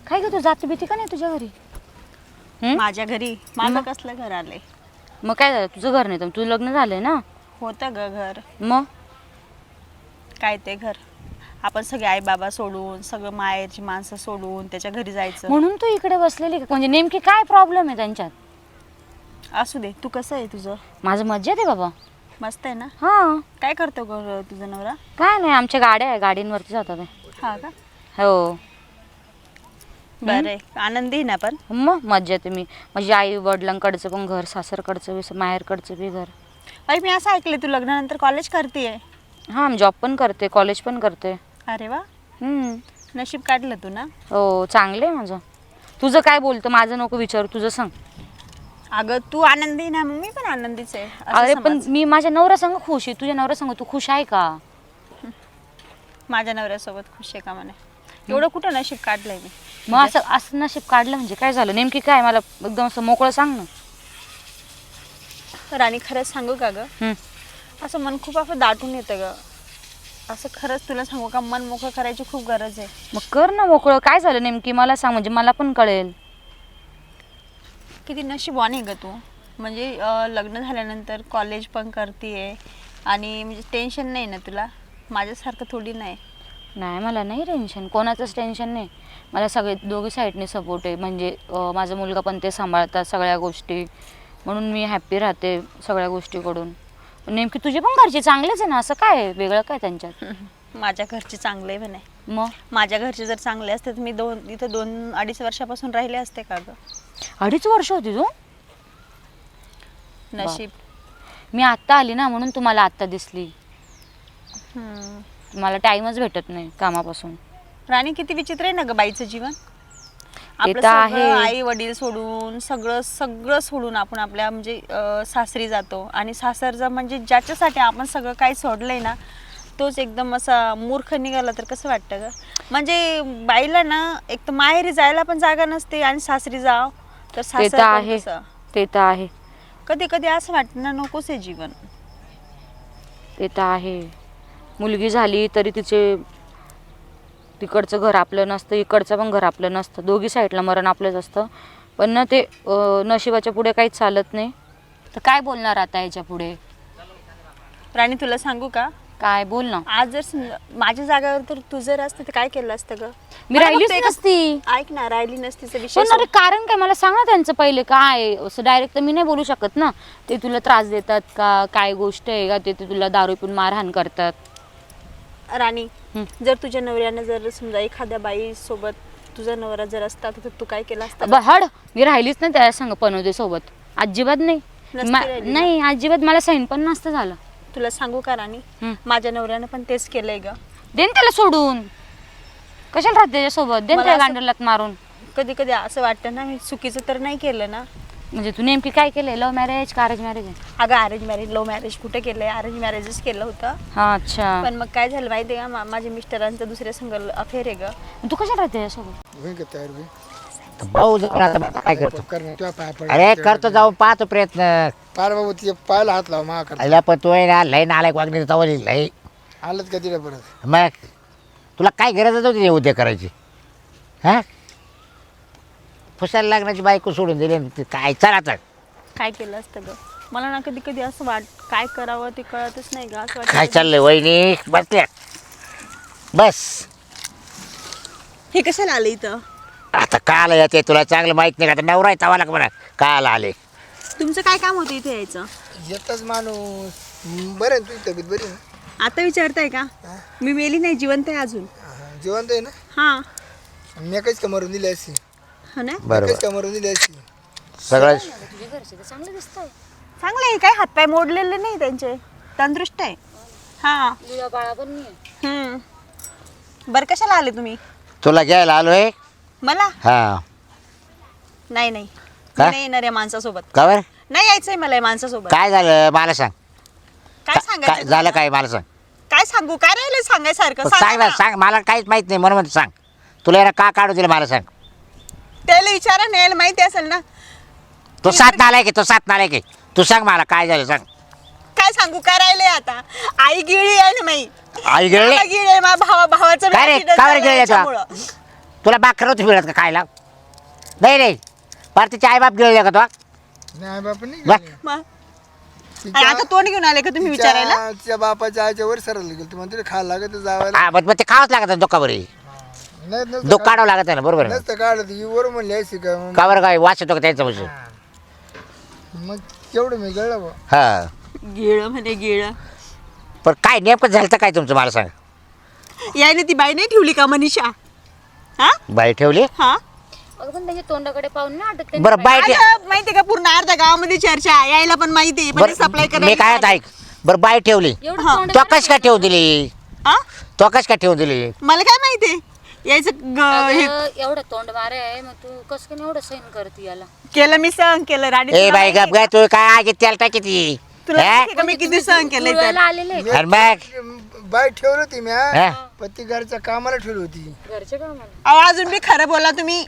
काय ग तू जाती भीती का नाही तुझ्या घरी? माझ्या घरी माझं कसलं घर आलंय? मग काय झालं? तुझं घर नाही तर तुझं लग्न झालंय ना. होतं ग घर. मग काय ते घर? आपण सगळे आई बाबा सोडून सगळं माहेरची माणसं सोडून त्याच्या घरी जायचं. म्हणून तू इकडे बसलेली का? म्हणजे नेमकी काय प्रॉब्लेम आहे त्यांच्यात? असू दे. तू कसं आहे तुझं? माझं मज्जेत आहे बाबा. मस्त आहे ना? हा. काय करतो ग तुझा नवरा? काय नाही, आमच्या गाड्या आहे, गाडींवरती जातात आहे. हा का? हो. बरं आहे. आनंदी आहे ना? पण मग मज्जेत आहे मी. म्हणजे आई वडिलांकडचं पण घर, सासरकडचं बी, माहेरकडचं बी घर. बाई मी असं ऐकलं तू लग्नानंतर कॉलेज करतेय. हां, जॉब पण करते, कॉलेज पण करते. अरे वा, नशीब काढलं तू ना. हो, चांगलं आहे माझं. तुझं काय बोलतं? माझं नको विचारू, तुझं सांग. अगं तू आनंदी ना, मग मी पण आनंदीच आहे. अरे पण मी माझ्या नवऱ्यासंग खुश आहे. तुझ्या नवऱ्यासंग तू खुश आहे का? माझ्या नवऱ्यासोबत खुश आहे का म्हणे? एवढं कुठं नशीब काढलंय मी. मग असं असं नशीब काढलं म्हणजे काय झालं नेमकी? काय मला एकदम असं मोकळं सांग ना. राणी खरंच सांगू का ग? असं मन खूप असं दाटून येतं ग. असं खरंच तुला सांगू का, मन मोकळं करायची खूप गरज आहे. मग कर ना मोकळं. काय झालं नेमकी मला सांग, म्हणजे मला पण कळेल. किती नशीबवान आहे ग तू. म्हणजे लग्न झाल्यानंतर कॉलेज पण करतेय आणि म्हणजे टेन्शन नाही ना तुला? माझ्यासारखं थोडी नाही. नाही, मला नाही टेन्शन, कोणाचंच टेन्शन नाही. मला सगळे दोघी साईडने सपोर्ट आहे. म्हणजे माझा मुलगा पण ते सांभाळतात सगळ्या गोष्टी, म्हणून मी हॅप्पी राहते सगळ्या गोष्टीकडून. नेमकी तुझे पण घरचे चांगलेच आहे ना? असं काय वेगळं काय त्यांच्यात? माझ्या घरचे चांगले आहे म्हणे. मग माझ्या घरचे जर चांगले असते तर मी इथं 2-2.5 वर्षापासून राहिले असते का ग? 2.5 वर्ष होती तू? नशीब. मी आत्ता आली ना, म्हणून तुम्हाला आत्ता दिसली. मला टाइमच भेटत नाही कामापासून. राणी किती विचित्र आहे ना ग बाईचं जीवन. ते तर आहे. आई वडील सोडून सगळं सगळं सोडून आपण आपल्या म्हणजे सासरी जातो. आणि सासरचं म्हणजे ज्याच्यासाठी आपण सगळं काही सोडलंय ना, तोच एकदम असा मूर्ख निघाला तर कसं वाटतं ग? म्हणजे बाईला ना एक तर माहेरी जायला पण जागा नसते आणि सासरी जाव तर सासर आहे. ते तर आहे. कधी कधी असं वाटतं ना, नकोच आहे जीवन. ते तर आहे. मुलगी झाली तरी तिकडचं घर आपलं नसतं, इकडचं पण घर आपलं नसतं. दोघी साईडला मरण आपलंच असतं. पण ना ते नशिबाच्या पुढे काहीच चालत नाही. तर काय बोलणार आता याच्या पुढे? राणी तुला सांगू का? काय बोल ना. आज जर माझ्या जागेवर तर तू जर असते तर काय केलं असतं ग? मी राहिलीच नसती. ऐक ना, राहिली नसतीचा विषय पण अरे कारण काय मला सांग ना त्यांचं पहिले. काय असं डायरेक्ट तर मी नाही बोलू शकत ना. ते तुला त्रास देतात का? काय गोष्ट आहे का? ते तुला दारू पिऊन मारहाण करतात? राणी जर तुझ्या नवऱ्यानं जर समजा एखाद्या बाई सोबत तुझा नवरा जर असता तर तू काय केलं असतं? हड, मी राहिलीच नाही त्या संग पनोदे सोबत. अजिबात नाही. नाही अजिबात मला सैन पण नसतं झालं. तुला सांगू का राणी, माझ्या नवऱ्यानं पण तेच केलंय ग. देन त्याला सोडून. कशाला राहते त्याच्यासोबत? देन त्या गांडलात मारून. कधी कधी असं वाटतं ना, मी चुकीचं तर नाही केलं ना. म्हणजे तू नेमकी काय केलंय? लव्ह मॅरेज का अरेंज मॅरेज? अगं अरेंज मॅरेज, लव्ह मॅरेज कुठे केलंय? अरेंज मॅरेजच केलं होतं. हा, अच्छा. पण मग काय झालं माहिती आहे का, माझ्या मिस्टरांचं दुसऱ्या संग अफेअर आहे ग. तू कशाला राहते त्याच्यासोबत? भाऊ काय करतो? अरे करतो, जाऊन पाहतो प्रयत्न. पार बाबू ते पायला हात लाव मा कर आला पण तो आहे ना, लय नालायक वागणे तवली लय. आलंच का तिला परत? मग तुला काय गरजच होती उद्या करायची? हा, फुसायला लागण्याची बायको सोडून दिली आणि काय चला तर काय केलं असतं ग? मला ना कधी कधी असं काय करावं ते कळतच नाही ग. असं वाटतं काय चाललंय वहिनी? बसल्या बस. हे कशाला आले इथं? आता काल येते तुला चांगलं माहित नाही का? आता नवरा तवा लाग म्हणा काल आले. तुमचं काय काम होतं इथे यायचं? येतच माणूस. बरं आहे ना, तुझी तब्येत बरी आहे ना? आता विचारताय का? मी मेली नाही, जिवंत आहे अजून. जिवंत आहे ना? हा. मी काहीच का मरून दिली अशी? हो ना. बरोबर काहीच का मरून दिली अशी? सगळं तुझे घरचे चांगलं दिसतंय. चांगलं आहे, काय हातपाय मोडलेले नाही त्यांचे, तंदुरुस्त आहे. हा. तुझा बाळा पण नाही. बरं कशाला आले तुम्ही? तुला घ्यायला आलोय. मला हा. नाही नाही, का? मी नाही येणार या माणसासोबत. का बरं? नाही यायचंय मला या माणसासोबत. काय झालं मला सांग. काय काय सांगायचं झालं? तुम्हाला? काय मला सांग. काय सांगू? काय राहिलं सांगायसारखं? सांग ना, सांग. मला काहीच माहित नाही म्हणून सांग. तुला याला का काढू दिलं मला सांग. त्याला विचारा, नाही माहिती असेल ना. तो सात नालाय की, तो सात नालाय की. तू सांग मला काय झालं सांग. काय सांगू? काय राहिलंय आता? आई गिळी आहे ना माई. आई गिळली? गिळी आहे भावाचं. काय रे? accident का बरं झालं गिळली तुला? याच्यामुळं. तुला बाकर नव्हती मिळत का खायला? नाही नाही पार तिचे आईबाप गेले का तो? नाही बापा नाही बघ. गेले. मग आणि आता तोंड घेऊन आले का तुम्ही विचारायला? तिच्या बापाच्या आईच्या वर सरायला गेलो तू म्हणते खायला लागत जावायला. हा मग ते खावंच लागत ना दुःखावरी. नाही नसतं दुःख काढावं लागत आहे ना, बरोबर आहे ना? नसतं काढत ही वर म्हणली अशी का मग. का बरं काय वाच येतो का त्यांचं म्हणजे? मग केवढं मी गळलं बा. हा गिळ म्हणे गिळ. पण काय नेमकं झालं तर काय तुमचं मला सांग. यायने ती बाई नाही ठेवली का मनीषा? हा बाई ठेवली? हा अगं पण त्याच्या तोंडाकडे पाहून ना वाटत त्यांनी बरं बाई अगं, माहितीये का पूर्ण अर्ध्या गावामध्ये चर्चा यायला पण माहिती पण सप्लाय बरं मी काय आता ऐक. बरं बाई ठेवली एवढं हा. तोंड तो कशी काय ठेवून दिली? हा तो कशी काय ठेवून दिली? मला काय माहिती यायचं हे अगं, एवढं तोंड मारे आहे मग तू कसं काय एवढं सहन करते याला? केलं मी सहन केलं राणी. ए तुला बाई माहितीये गप गाय तू काय आगे तेल टाकी ती. तुला हा? माहितीये का मी किती सहन केलंय तर? जुळवायला आलेले आहे. आणि मग बाई ठेवली होती मी हा? पती घरच्या कामाला ठेवली होती. घरचे का मला? अहो अजून बी खरं बोला तुम्ही.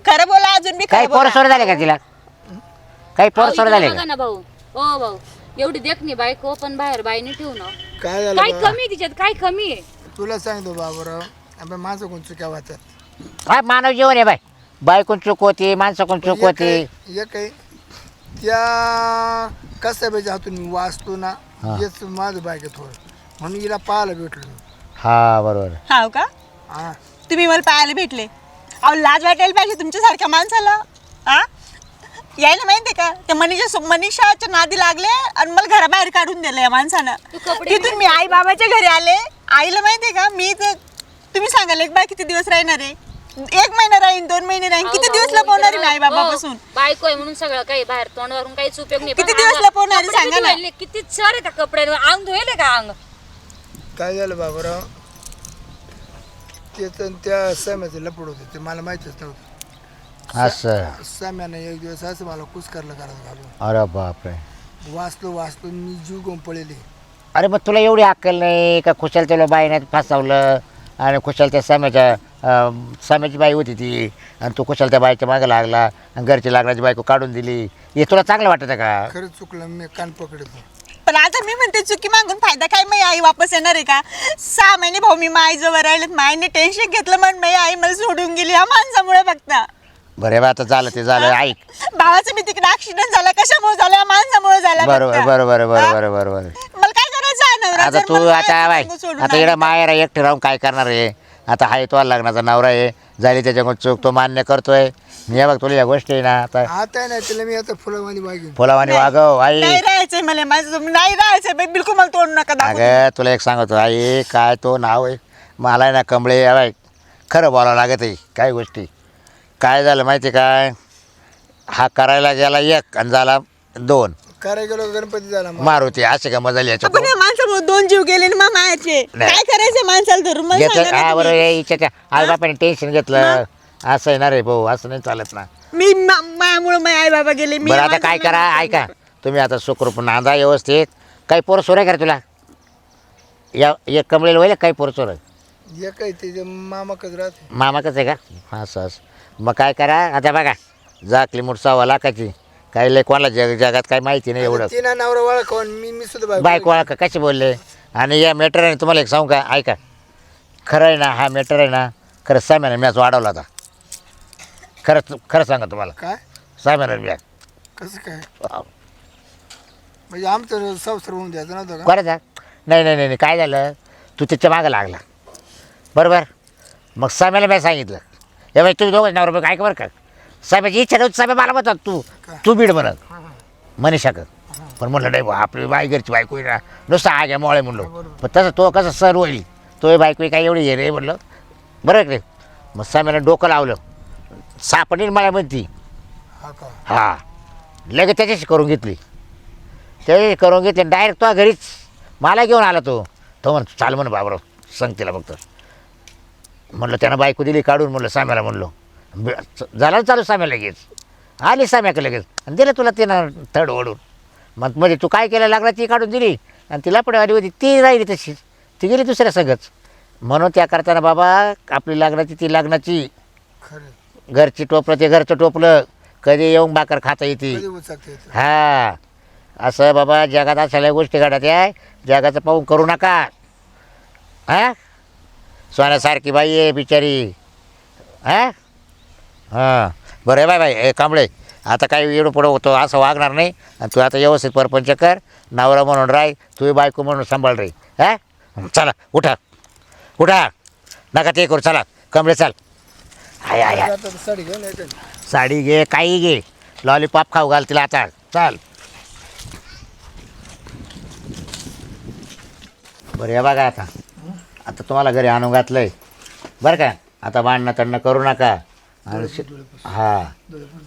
खरं बोला अजून बी काही खरं पोरं बोला. सोर झाले का तिला? काही पोरं अहो, सोर इकडे झाले बघा का? ना भाऊ. हो भाऊ एवढी देखणी बायको पण बाहेर बाईने ठेवू ना. काय झालं काय बा? कमी आहे तिच्यात? काय कमी आहे? तुला सांगतो बाबूराव आपण माझं कोण चुक्या वाचत. हा मानव जीवन आहे बाई. बायकून चूक होती, माणसं कोण चूक होती. एक आहे त्या कसाब्याच्या हातून मी वाचतो ना हा. हेच माझं बायक थोडं म्हणून हिला पाहायला भेटलो मी. हा बरोबर. हाव का हा तुम्ही मला पाहायला भेटले? अहो लाज वाटायला पाहिजे तुमच्यासारख्या माणसाला. हा यायला माहितीये का त्या मनीषाच्या नादी लागले आणि मला घराबाहेर काढून दिलं या माणसानं. तू कपडे तिथून मी आई बाबाच्या घरी आले. आईला माहितीये का मी तर तुम्ही सांगाल एक बाय किती दिवस राहणार आहे? 1 महिना राहीन 2 महिने राहीन किती अहो, दिवस भाऊ, लपवणार आहे मी इकडे आई बाबापासून? हो, बायको आहे म्हणून सगळं काही बाहेर तोंडावरून काहीच उपयोग नाही. किती पण दिवस अंग- लपवणार आहे कपडे सांगा किती ना. धुवायले? किती चर आहे त्या कपड्यांवर? अंग धुयले का अंग? काय झालं बाबूराव त्याचं आणि त्या साम्याचं लपड होतं ते मला माहितीच नव्हतं. असं. साम्यानं एक दिवस असं मला कुसकरला करायला घालून अरे बापरे. वाचलो मी जीव गम पळेले. अरे मग तुला एवढी अक्कल नाही का? खुशाल त्याला बाईने फसवलं आणि खुशाल त्या साम्याची बाई होती ती आणि तू खुशाल त्या बाईच्या मागे लागला आणि घरची लागण्याची बायको काढून दिली. हे तुला चांगलं वाटतं का? खरंच चुकलं मी कान पकडतो. पण आता मी म्हणते चुकी मागून फायदा काय? माझी आई वापस येणार आहे का? 6 महिने भाऊ मी माईजवळ राहिलेत. माईने टेन्शन घेतलं म्हणून माझी आई मला सोडून गेली या माणसामुळे फक्त. बरं बा आता झालं ते झालं. ऐक. भावाचं मी तिकडे ऍक्सिडेंट झाला कशामुळे झाला? या माणसामुळे झाला बरोबर फक्त. बरोबर बरोबर हा? बरोबर बरोबर. मला काय करायचं आहे नवरा आता जर तू मला आता बाय बाहेर सोडून आता आला इकडं तर? मायरा एकटे राहून काय करणार आहे? आता हाय तो लग्नाचा नवरा आहे, झाली त्याच्याकडून चूक तो मान्य करतोय. मी बघ तुला या गोष्टी आहे ना आता आता नाही तिला मी आता फुलावानी वागेन. फुलावानी वागव आई. नाही राहायचंय मला माझं नाही राहायचंय बाई, बिलकुल मला तोंड नका दाखवू. अगं तुला एक सांगतो आई काय तो नाव आहे मला आहे ना कमळे बाय खरं बोलावं लागत आहे काय गोष्टी. काय झालं माहिती आहे काय? हा करायला गेला 1 आणि झाला 2. करायला गेलो गणपती झाला मग. मारुती असे का मजा याच्या आपण या माणसामुळे 2 जीव गेले ना मामाचे. नाही. काय करायचं माणसाला धरून मला घेतलं सांगा ना हा तुम्ही. बरोबर हिच्या आई बापाने टेन्शन घेतलं असं येणार आहे भाऊ असं नाही चालत ना. मी मायामुळे माझे आई बाबा गेले. मी बरं या आता काय माणसाला करा नाही ऐका तुम्ही आता सुखरूप नांदा व्यवस्थित. काही पोरं सोर आहे का रे तुला? या एक कमळेला होईल काही पोरं सोर एक आहे ते मामाकच राहते. मामाकच आहे का? असं असं मग काय करा आता बघा जाकली मूठ 6 लाखाची काही लय कोणाला जगात काही माहिती नाही एवढं. तिना नवरा वळख मी सुद्धा बायको का कसे बोलले. आणि या मॅटर आहे तुम्हाला एक सांगू का ऐका खरं आहे ना हा मॅटर आहे ना खरं साम्याने मॅच वाढवला होता. खरं खरं सांगा तुम्हाला काय साम्याने मॅच कसं काय म्हणजे आमचं संसार होऊन द्यायचं नव्हतं का? बरं जा नाही नाही नाही काय झालं तू त्याच्या मागं लागला बरोबर. मग साम्याला मी सांगितलं हे बाई तुम्ही दोघं नवरा काय बरं का साहेबाची इच्छा नव्हती. साहेब मला म्हणतात तू बीड म्हणत मनीषा कर पण म्हणलं नाही बा आपली बाई घरची बायको आहे ना नुसतं आग्या मोळे म्हणलो. पण तसं तो कसं सर होईल तो बायको काय एवढी हे रे म्हणलं बरं रे. मग साम्याला डोकं लावलं सापडली मला म्हणती हा का हा लगेच त्याच्याशी करून घेतली. त्याच्याशी करून घेतली डायरेक्ट तो घरीच मला घेऊन आला तो म्हण चाल म्हण बाबराव सांग तिला फक्त. म्हणलं त्यानं बायको दिली काढून म्हणलं साम्याला म्हणलो झाला चालू साम्या लगेच आली साम्याकडे लगेच आणि दिलं तुला तिनं थड ओढून. मग म्हणजे तू काय केलं लागला ती काढून दिली आणि तिला पण आली होती ती राहिली तशीच ती गेली दुसऱ्या सगळंच. म्हणून त्या करताना बाबा आपली लागण्याची ती लागण्याची खरं घरची टोपलं ते घरचं टोपलं कधी येऊन बाकर खाता येते. कधी उचकता येतं. हा असं बाबा जगात अशा गोष्टी घडत आहे जगाचं पाहून करू नका. हा सोन्यासारखी बाई आहे बिचारी हां हां बरं आहे बाय बाय ए कांबळे आता काही एवढं पुढं होतो असं वागणार नाही आणि तू आता व्यवस्थित परपंच कर नवरा म्हणून राही तुझी बायको म्हणून सांभाळ राही हां चला उठा उठा नका ते करू चला कांबळे चाल हाय हाय हाय. आता साडी घेऊन येते साडी घे काही घे लॉलीपॉप खाऊ घाल तिला आता चाल बरं हे बघा आता आता तुम्हाला घरी आणून घातलंय बरं का आता भांडणं तडणं करू नका आणि हा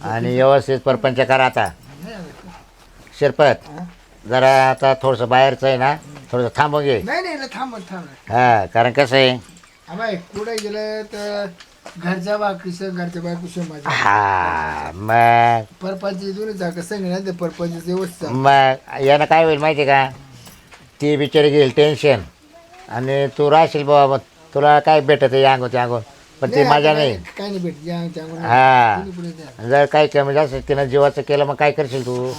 आणि व्यवस्थित परपंच करा आता शिरपत जरा आता थोडंसं बाहेरचं आहे ना थोडंसं थांबून घे नाही नाही थांब थांब हा कारण कसं आहे बाई कुठे गेलं तर घरच्या बायकोशी घरच्या बायकोशी माझ्या हा मग परपंच दोन्ही जागा संग नाही ते परपंच व्यवस्थित मग यानं काय होईल माहिती आहे का ती बिचारी घेईल टेन्शन आणि तू राहशील बाबा मग तुला काय भेटत आहे अंगो ते अंगो पण ती मजा नाही काही नाही भेट या त्यामुळे हा जर काही कमी जास्त तिनं जीवाचं केलं मग काय करशील तू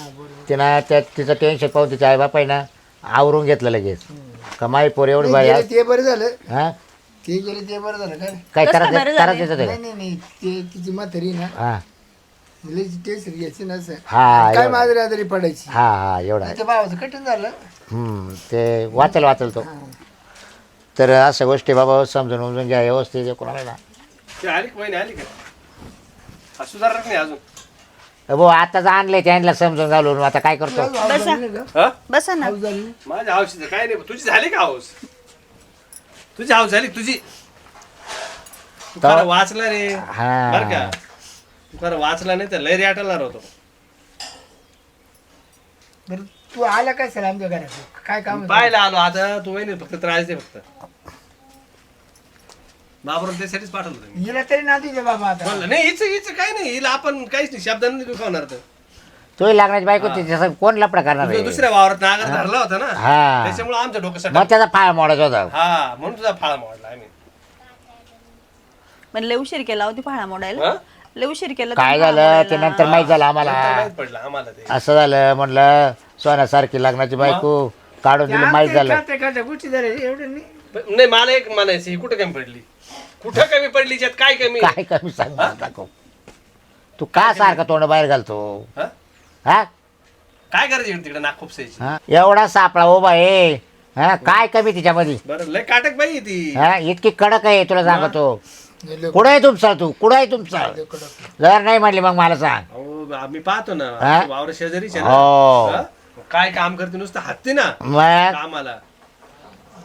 तिनं त्या तिचं टेन्शन पाहून तिच्या आईबापाई ना आवरून घेतलं लगेच कमाई पोर एवढी बाई ते बरं झालं हा ते गेले ते बरं झालं काय काय कसं करायचं बरं झालं? करायचं नाही ते नाही नाही ते तिची म्हातारी ना हा टेस्ट घ्यायची ना असं हा काय एवढं. माजरी आजारी पडायची हा हा एवढा आहे. त्या भावाचं कठीण झालं ते वाचल तो तर अशा गोष्टी बाबा समजून उमजून घ्या व्यवस्थित कोणाला ना ते आली का वहिनी आली का हा सुधारत नाही अजून भाऊ आताच आणले त्यांना समजून घालून आता काय करतो हा बसा ना माझ्या हौशीचं काय नाही तुझी झाली का हौस तुझी हौस झाली तुझी तू खरं वाचला रे हा. बर का तू खरं वाचला नाही तर लय रेटणार होतो बरं तू आला काय सर आमच्या घरात काय काम होतं? पाहायला आलो आता तू वहिनी फक्त त्रास दे फक्त बाबरून त्यासाठीच पाठवलं होतं मी. हिला तरी ना तुझ्या बाबा आता म्हणलं नाही हिचं काय नाही हिला आपण काहीच नाही शब्दांनी दुखावणार तर तोही लागण्याची बायको तिच्या कोण लपडा करणार तुझं आहे? दुसऱ्या वावरात नागर धरला होता ना हा. त्याच्यामुळे आमचं डोकं सटकलं. मग त्याचा फाळ मोडायचा होता हा म्हणून तुझा फाळा मोडला आम्ही पण लय उशीर केला होती पहाडा मोडायला हा? लय उशीर केला काय तुम्ही झालं पहाडा ते मोडायला. नंतर माहीत झालं नंतर आम्हाला माहित पडलं आम्हाला ते असं झालं म्हणलं सोन्यासारखी लग्नाची बायको काढून दिली माहीत झालं खाते गोष्टी झाल्या एवढं नाही पण नाही मला एक म्हणायचं ही कुठं कमी पडली कुठं कमी पडली याच्यात काय कमी काय कमी सांग दाखव तू का सारखं तोंड बाहेर घालतो हा? हा काय करायची तिकडे नाक खुपसायची हा? एवढा सापळा उभा आहे हा काय कमी तिच्यामध्ये बरं लय काटक बाई आहे ती हा इतकी कडक आहे तुला सांगतो लय कुठं आहे तुमचा तू कुठं आहे तुमचा कडक. जर नाही म्हणली मग मला सांग अहो आम्ही पाहतो ना हा? वावर शेजारीच आहे हो. ना हा? काय काम करते नुसतं हत्ती ना मग कामाला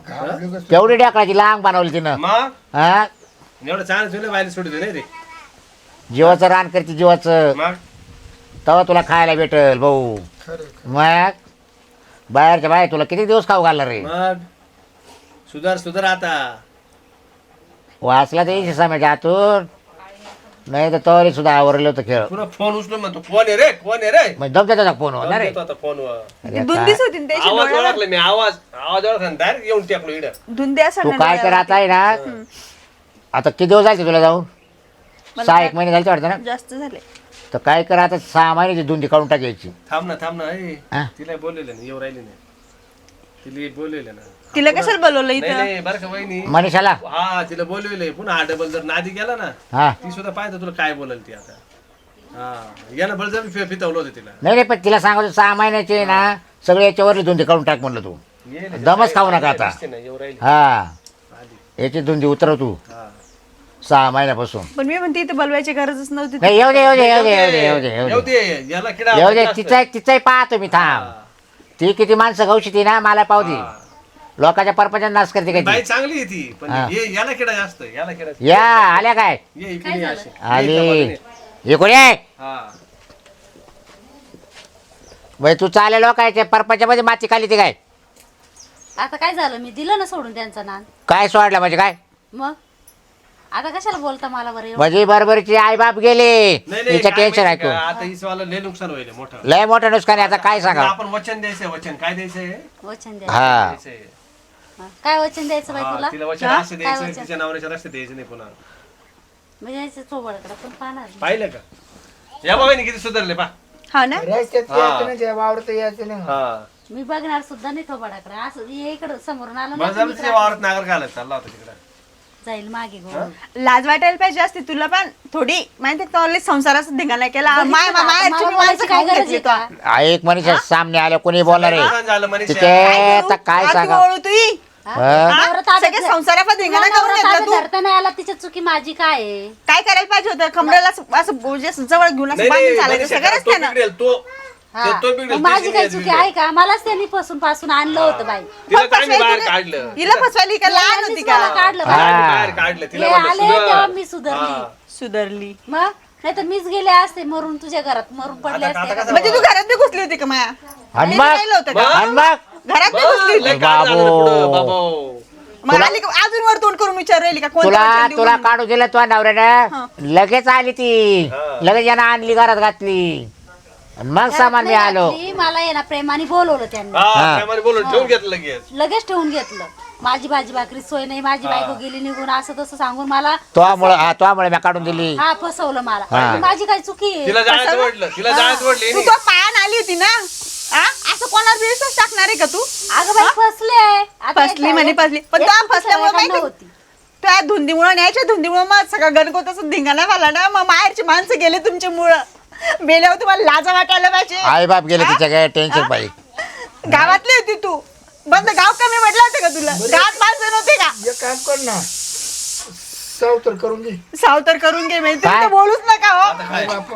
घाबरलो कसं? तेवढी टाकायची लांब बनवली तिनं मग हा एवढं चांगलं तुला बायला सोडतो नाही रे जीवाचं रान करते जीवाचं मग तेव्हा तुला खायला भेटल भाऊ खरं मग बाहेरच्या बाहेर तुला किती दिवस खाऊ घालणार रे मग सुधार आता वाचला ते समाच्या आतून नाही तर तरी सुद्धा आवरलं होतं खेळ पुन्हा फोन उचलून म्हणतो फोन आहे रे फोन आहे रे मग दमच्या त्याचा फोन होणार रे येतो आता फोनवर अरे धुंदीच काय? होती ना त्याची आवाज डोळ्याला. ओळखला मी आवाज ओळखला डायरेक्ट येऊन टेकलो इकडं धुंदी असं तू ना काय कर डोळ्यावर. आता आहे ना आता किती दिवस झाले तुला जाऊन मला 6-1 महिने झाले वाटतं ना जास्त झाले तर काय कर आता 6 महिन्याची धुंदी काढून टाकायची थांब ना ए. हा? तिला बोललेलं ना येऊ राहिली नाही तिला बोललेलं ना तिला कशाला बोलवलं नाही इथं नाही बरं का वहिनी मनीषाला हा तिला बोललेलं पुन्हा हा डबल जर नादी गेला ना हा ती सुद्धा पाहिजे तुला काय बोलल ती आता हा यानं बळजबरी फितवलं होतं तिला नाही नाही पण तिला सांगतो 6 महिन्याची आहे ना सगळे याच्यावरली धुंदी काढून टाक म्हणलं तू येईल दमच खाऊ नका आता दिसते ना येऊ राहिली हा आली याची धुंदी उतरव तू हा 6 महिन्यापासून पण मी म्हणते इथं बोलवायची गरजच नव्हती नाही येऊ दे येऊ दे येऊ दे येऊ दे येऊ दे येऊ येऊ दे दे याला किडा येऊ दे जास्त. तिचाही पाहतो मी थांब हा. ती किती माणसं गवशी ती ना मला पाहू दे हा. लोकांच्या परपंचा नाश करते काय बाई ती चांगली आहे ती पण हा. याला किडा जास्त याला किडा या आल्या काय ये इकडे ये अशी. आली ये इथं हे कोणी आहे हा बाई तू चाले लोकांच्या परपंचा मध्ये माती खाली ती काय आता काय झालं मी दिलं ना सोडून त्यांचं नान काय सोडलं म्हणजे काय मग आता कशाला बोलता मला बरं एवढं? म्हणजे बरोबरची आई बाप गेले नाही नाही तिचं काय टेन्शन माहिती ऐकू का, आता इसवाला लय नुकसान होईल मोठं लय मोठं नुकसान आहे आता काय सांगा आपण वचन द्यायचंय वचन काय द्यायचंय वचन द्या हा द्यायचंय. हा. काय वचन द्यायचं बाई हा, तुला तिला वचन हा? असं काय द्यायचं वचन? तिच्या नवऱ्याच्या रस्ते द्यायचं नाही पुन्हा म्हणजे यायचं चोबडकडं पण पाहणार नाही. पाहिलं का या बाबाने किती सुधारले पा हा ना रस्त्यात यायचं नाही त्या वावरत यायचं नाही हा मी बघणार सुद्धा नाही थोबडाकडे असं ये इकडं समोरून आलं ना बरं की झालं मी तिच्या वावरात नागर घालत चालला होता तिकडे जाईल मागे गो. लाज वाटायला पाहिजे असते तुला पण थोडी माहिती का ऑलरेडी संसाराचा धिंगाणा केला बघितलं माय का? आता माय मला बोलायची काय गरज आहे का? एक मनीषा सामने आल्या कोणी बोलणार नुकसान आहे झालं मनीषा. तिथे आता काय सांगा नवरा ताब्यात सगळे संसाराचा धिंगाणा नवरा करून घेतला ताब्यात तू धरता नाही आला तिची चुकी माझी काय आहे? काय करायला पाहिजे होतं कमरेला असं म्हणजे जवळ घेऊन असं नाही, बांधून नाही, चालायचं मनीषा, सगळंच तो त्यानं बिघडेल, तो हा. तो बिघडेल, मग माझी त्याची काही नाही चुकी बिघडेल. आहे का? मलाच त्यांनी पासून आणलं होतं बाई. तिला तर आम्ही फसवायला बाहेर तुला- काढलं हिला फसवायली का लहान होती यांनीच का मला काढलं हा. बाई. आम्ही बाहेर काढलं हे तिला म्हणलं, आले सुधर. तेव्हा मी सुधारली. हा. सुधारली मग नाही तर मीच गेले असते मरून तुझ्या घरात मरून पडले आता असते. कसं- म्हणजे तू घरात बी घुसली होती का माया आणि तिने मग? राहिलं होतं का? आणि मग घरात बी घुसली होती लय काळ झालं बाबो. पुढं, बाबो. मग आली का अजून वर तोंड करून विचार राहिली का कोणतं तुला वचन देऊ तुला म्हणून? काढू दिलं तुझ्या नवऱ्यानं लगेच आली ती हा. लगेच यानं आणली घरात घातली आणि मग सामान मी आलो घरातली मला आहे ना प्रेमाने बोलवलं त्यांनी. हा, हा. त्यामध्ये बोलून ठेवून घेतलं लगेच. लगेच ठेवून घेतलं. माझी भाजी भाकरी सोय नाही, माझी बायको गेली निघून, असं तसं सांगून मला तुझ्यामुळे मी काढून दिली हा फसवलं मला. हा. माझी काय चुकी आहे? तिला जायचं वाटलं, तिला जायचं वाटलं. तू तो पायान आली होती ना हा? असं कोणावर विश्वास टाकणार आहे का तू अगं बाई फसले. आता फसली एक- म्हणे फसली पण एक तो चुकी फसल्यामुळे सगळ्यांना माहिती होती. त्या धुंदीमुळे न्यायच्या धुंदीमुळे मग सगळं गणगोताचं धिंगाणा झाला ना मग माहेरची माणसं गेले तुमच्या मुळं मेल्यावर तुम्हाला लाजा वाटायला पाहिजे आई बाप गेले तिच्या काय टेन्शन पाहिजे गावातली होती तू बंद गाव कमी म्हटलं होतं का तुला गावात माणसं नव्हते का एक काम कर ना सावतर करून घे सावतर करून घे म्हणजे तुम्ही काय? तर बोलूच नका हो काय? बाप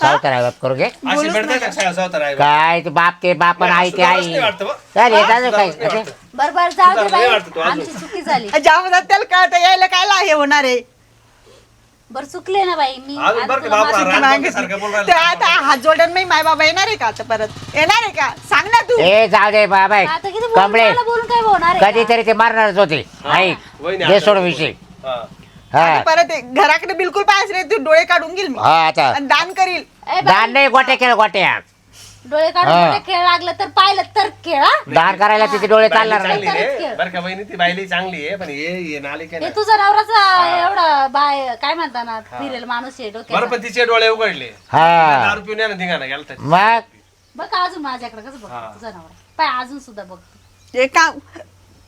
सावतर आई बाप करू घे अशी भेटते का सावतर आहे? काय ते बाप ते बाप आणि आई ते सुधारच आई नाही वाटतं बा. चालेल येतात सुधारच काय नाही वाटतं. बरोबर जाऊ दे सुधारलं नाही वाटतं तू बाई, अजून. आमची चुकी झाली. ज्यामध्ये त्याला कळतं यायला काय हे होणार आहे बरं चुकले ना बाई मी. अजून आता बरं का तुला बाबा, माझी- रान मागे- सारखं बोलून ते राहिलं. आता हात जोडून मी माय बाबा येणार आहे का आता परत येणार आहे का सांग ना तू ए जाऊ दे बाबा आता किती बोलून कमळे मला बोलून काय होणार आहे का? कधीतरी ते मारणारच होते ऐक वहिनी हे आता सोड विषय हा. हा आता परत ये. घराकडे बिलकुल पाहायचं नाही तू डोळे काढून घेईल मी हा आता आणि दान करील ए बाई, दान नाही गोट्या केलं गोट्या डोळे काढून हा. कुठे खेळ लागलं तर पाहिलं तर खेळा. दान करायला तिचे डोळे बायली चालणार चांगली नाही तरच आहे. खेळ. बरं का बहिणी ती बायली चांगली आहे पण हे नाले काय हे नाही. तुझा नवराचा एवढा बाय काय म्हणता ना फिरेल माणूस आहे बरं डोक्यात. पण तिचे डोळे उघडले हा दारू पिऊन यानं धिंगाणा गेला त्याचा. मग बघ अजून माझ्याकडे कसं बघ तुझा नवरा पाय अजून सुद्धा बघ. हे काम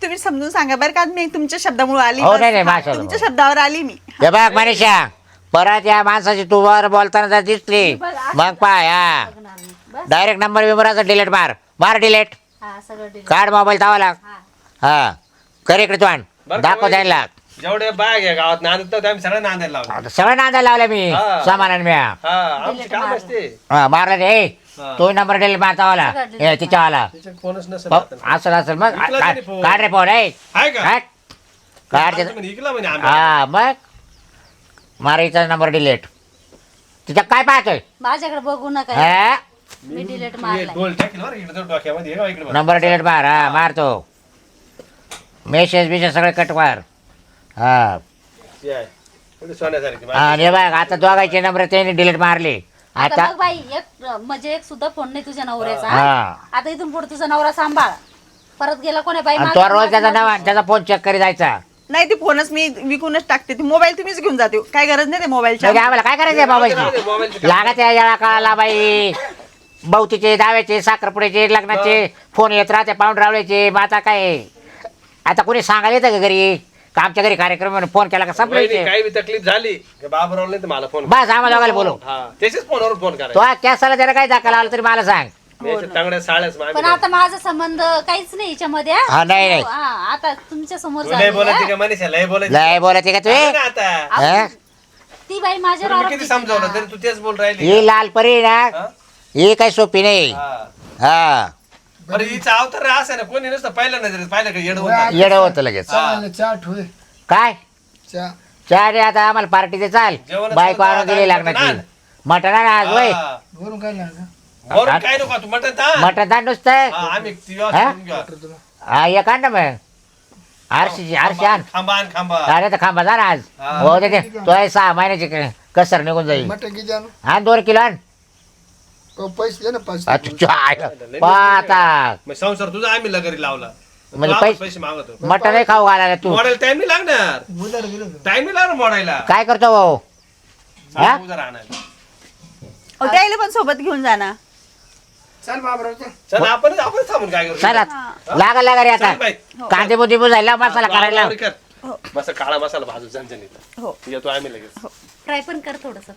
तुम्ही समजून सांगा बरं का मी तुमच्या शब्दामुळे आली हो, बस. नाही, नाही, हा, माझ्या तुमच्या शब्दावर आली मी हे बघ मनीषा परत या माणसाची तू वर बोलताना जर दिसली मग पाय हा बघणार नाही. बस डायरेक्ट नंबर विंबराचा डिलीट मार डिलीट हा सगळं delete. काढ मोबाईल तावाला हा. हा कर इकडे तू आण बरं का दाखव वहिनी? द्यायला जेवढे बाग आहे गावात नांदत आम्ही सगळं नांदायला लावलं. सगळं नांदा लावला मी हा. सामानाने मी हा आमची काम असते हा मारला रे हा. तो नंबर डिलीट मारतावाला सगळं delete हे तिच्यावाला त्याच्यात कोणच नसेल आता. असं मग विकला त्याने फोन. काढ रे फोन रे आहे का काढ काढ आता म्हणे इकला म्हणे आम्ही. हा मग मारायचा नंबर डिलीट तिच्या काय पाहतोय माझ्याकडे बघू नका हा मी डिलीट हे मारलाय. डोल टाकेल बरं इकडे तर डोक्यामध्ये हे बघ इकडे बघ. नंबर डिलीट मार हा मारतो मेसेज बिसेज सगळे कट मार हा हे आहे. एवढी सोन्यासारखी आणि बघ आता दोघांचे नंबर त्यांनी डिलीट मारले आता आता बघ बाई एक म्हणजे एक सुद्धा फोन नाही तुझ्या नवऱ्याचा हा आता इथून पुढे तुझा नवरा सांभाळ परत गेला कोण्या बाई आणि मागं- तो रोज त्याचा मागं- नवा त्याचा फोन चेक करी जायचा नाही ती फोनच मी विकूनच टाकते ती मोबाईल तुम्हीच घेऊन जाते काय गरज नाही ते मोबाईलच्या म्हणजे आम्हाला काय करायचं मोबाईलची मोबाईलची लागत आहे याला कळाला बाई बहुतीचे दाव्याचे साखरपुड्याचे लग्नाचे फोन येत राहते पाऊंड रावळ्याचे मग आता काय आता कोणी सांगायला येतं का घरी का आमच्या घरी कार्यक्रम म्हणून फोन केला का वहिनी, संपवायचे काही बी तकलीफ झाली की बाबूराव नाही तर मला फोन बस आम्हाला दोघाला बोलू हा त्याच्याच फोनवर फोन तो करायचा आज कॅसाला त्याला काय दाखल आला तरी मला सांग मी याच्या तांगड्या साळ्याच मग पण आम्ही आता माझा संबंध काहीच नाही याच्यामध्ये हा. हा, नाही, नाही. हा, आता तुमच्या समोर तू लय झालेलं बोलायची आहे. का मनीषा लय बोलायची लय बोलते का आहे तू ना आता हा? ती बाई माझ्या तुला मी नवऱ्यात किती होती समजावलं ना. तरी तू तेच बोल राहिली ही लाल परी ना हा? ही काही सोपी नाही हा. हा बरं हिचा अवतार असं ना कोणी नसतं पहिल्या नजरेत पाहिलं का येड होतं. येडं होतं लगेच चालेल चहा ठेवू दे काय चहा चहा रे आता आम्हाला पार्टीचे चाल जेवणच बायको करतो, आणून दिली आता लागण्याची मटण मटण आण आज वय हा. वरून काय लागलं वरून काय नको तू मटण ताण. मटण ताण नुसतं हा, आम्ही ती व्यवस्था हा? करून घेऊ. तुला हा एक आण ना मग आरशी आण खांबा आण खांबा अरे तर खांबा जा ना आज हा. हो दे तो आहे 6 महिन्याची कसर निघून जाईल मटण किती आणू आण 2 किलो आण पैसे दे ना 5 पाहता मग संसार तुझा आम्ही लगरी लावला म्हणजे तू पैसे- पैसे मागतो मटण नाही खाऊ घालायला तू मॉडेल टाइम नाही लागणार उधार गेलो होतो. टाइम नाही लागणार मॉडायला काय करतो भाऊ हा? उद्या राहणार अहो, त्याला पण सोबत घेऊन जा ना चल बाबराव चल चल आपण थांबून काय करू चला लागा रे आता चल बाई. कांदे बुद्धी बुजायला मसाला वावर करायला कर. हो. मस्त काळा मसाला भाजू झणझणीत हो येतो आम्ही लगेच. फ्राय पण कर थोडस.